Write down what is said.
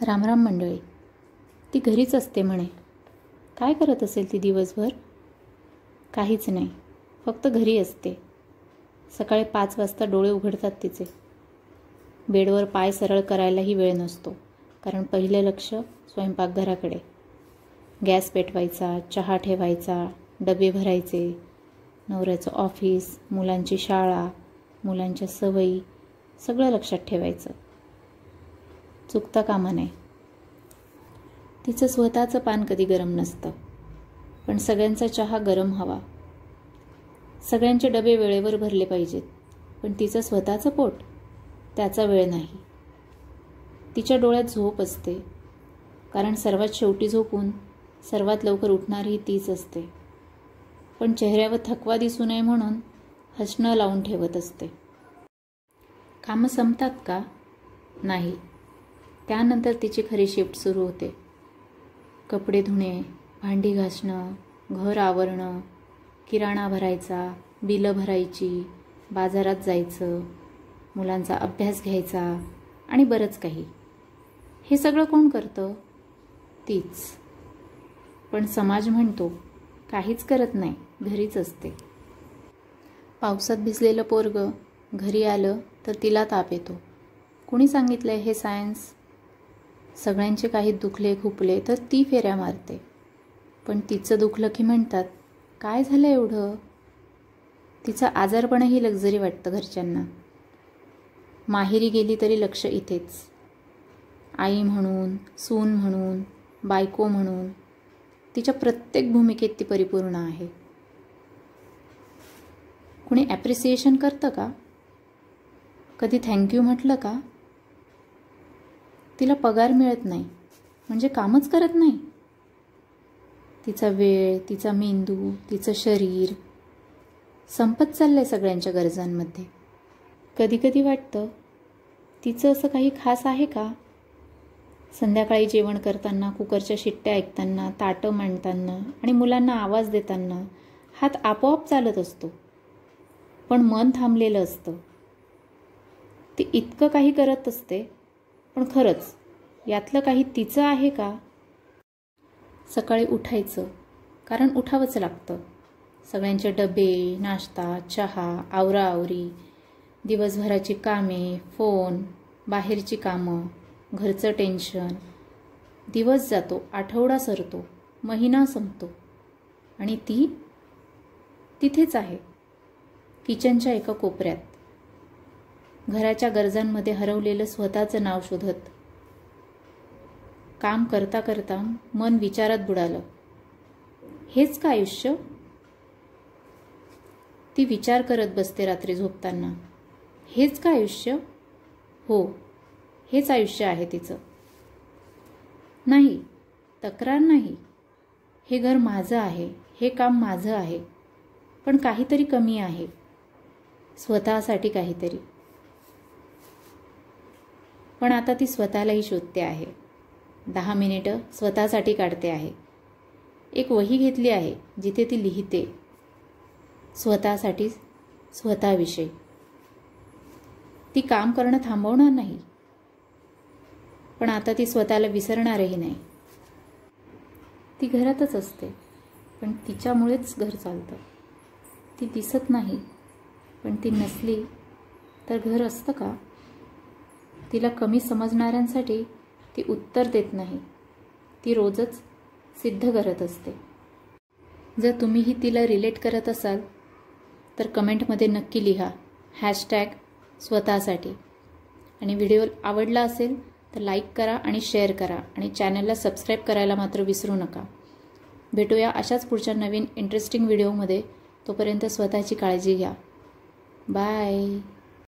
रामराम मंडळी. ती घरीच असते म्हणे. काय करत असेल ती दिवसभर? काहीच नाही, फक्त घरी असते. सकाळी 5 वाजता डोळे उघडतात तिचे. बेडवर पाय सरळ करायलाही वेळ नसतो, कारण पहिलं लक्ष स्वयंपाकघराकडे. गॅस पेटवायचा, चहा ठेवायचा, डबे भरायचे, नवऱ्याचं ऑफिस, मुलांची शाळा, मुलांच्या सवयी, सगळं लक्षात ठेवायचं. चुकता कामा नये. तिचं स्वतःचं पान कधी गरम नसतं, पण सगळ्यांचा चहा गरम हवा. सगळ्यांचे डबे वेळेवर भरले पाहिजेत, पण तिचं स्वतःचं पोट, त्याचा वेळ नाही. तिच्या डोळ्यात झोप असते, कारण सर्वात शेवटी झोपून सर्वात लवकर उठणारी तीच असते. पण चेहऱ्यावर थकवा दिसू नये म्हणून हसणं लावून ठेवत असते. कामं संपतात का? नाही. त्यानंतर तिची खरी शिफ्ट सुरू होते. कपडे धुणे, भांडी घासणं, घर आवरणं, किराणा भरायचा, बिलं भरायची, बाजारात जायचं, मुलांचा अभ्यास घ्यायचा आणि बरंच काही. हे सगळं कोण करतं? तीच. पण समाज म्हणतो काहीच करत नाही, घरीच असते. पावसात भिजलेलं पोरगं घरी आलं तर तिला ताप येतो. कुणी सांगितलंय हे सायन्स? सगळ्यांचे काही दुखले खुपले तर ती फेऱ्या मारते, पण तिचं दुखलं की म्हणतात काय झालं एवढं? तिचं आजारपणही लक्झरी वाटतं घरच्यांना. माहेरी गेली तरी लक्ष इथेच. आई म्हणून, सून म्हणून, बायको म्हणून तिच्या प्रत्येक भूमिकेत ती परिपूर्ण आहे. कुणी ॲप्रिसिएशन करतं का? कधी थँक्यू म्हटलं का? तिला पगार मिळत नाही म्हणजे कामच करत नाही. तिचा वेळ, तिचा मेंदू, तिचं शरीर संपत चाललंय सगळ्यांच्या गरजांमध्ये. कधी कधी वाटतं तिचं असं काही खास आहे का? संध्याकाळी जेवण करताना, कुकरच्या शिट्ट्या ऐकताना, ताटं मांडताना आणि मुलांना आवाज देताना हात आपोआप चालत असतो, पण मन थांबलेलं असतं. ती इतकं काही करत असते, पण खरंच यातलं काही तिचं आहे का? सकाळी उठायचं, कारण उठावंच लागतं. सगळ्यांचे डबे, नाश्ता, चहा, आवराआवरी, दिवसभराची कामे, फोन, बाहेरची कामं, घरचं टेन्शन. दिवस जातो, आठवडा सरतो, महिना संपतो आणि ती तिथेच आहे, किचनच्या एका कोपऱ्यात, घराच्या गरजांमध्ये हरवलेलं स्वतःचं नाव शोधत. काम करता करता मन विचारात बुडालं. हेच का आयुष्य? ती विचार करत बसते रात्री झोपताना. हेच का आयुष्य? हो, हेच आयुष्य आहे तिचं. नाही, तक्रार नाही. हे घर माझं आहे, हे काम माझं आहे, पण काहीतरी कमी आहे, स्वतःसाठी काहीतरी. पण आता ती स्वतःलाही शोधते आहे. 10 मिनिटं स्वतःसाठी काढते आहे. एक वही घेतली आहे जिथे ती लिहिते स्वतःसाठी, स्वतःविषयी. ती काम करणं थांबवणार नाही, पण आता ती स्वतःला विसरणारही नाही. ती घरातच असते, पण तिच्यामुळेच घर चालतं. ती दिसत नाही, पण ती नसली तर घर असतं का? तिला कमी समजणाऱ्यांसाठी ती उत्तर देत नाही. ती रोजच सिद्ध करत असते. जर तुम्हीही तिला रिलेट करत असाल तर कमेंटमध्ये नक्की लिहा #स्वतःसाठी. आणि व्हिडिओ आवडला असेल तर लाईक करा आणि शेअर करा आणि चॅनलला सबस्क्राईब करायला मात्र विसरू नका. भेटूया अशाच पुढच्या नवीन इंटरेस्टिंग व्हिडिओमध्ये. तोपर्यंत स्वतःची काळजी घ्या. बाय.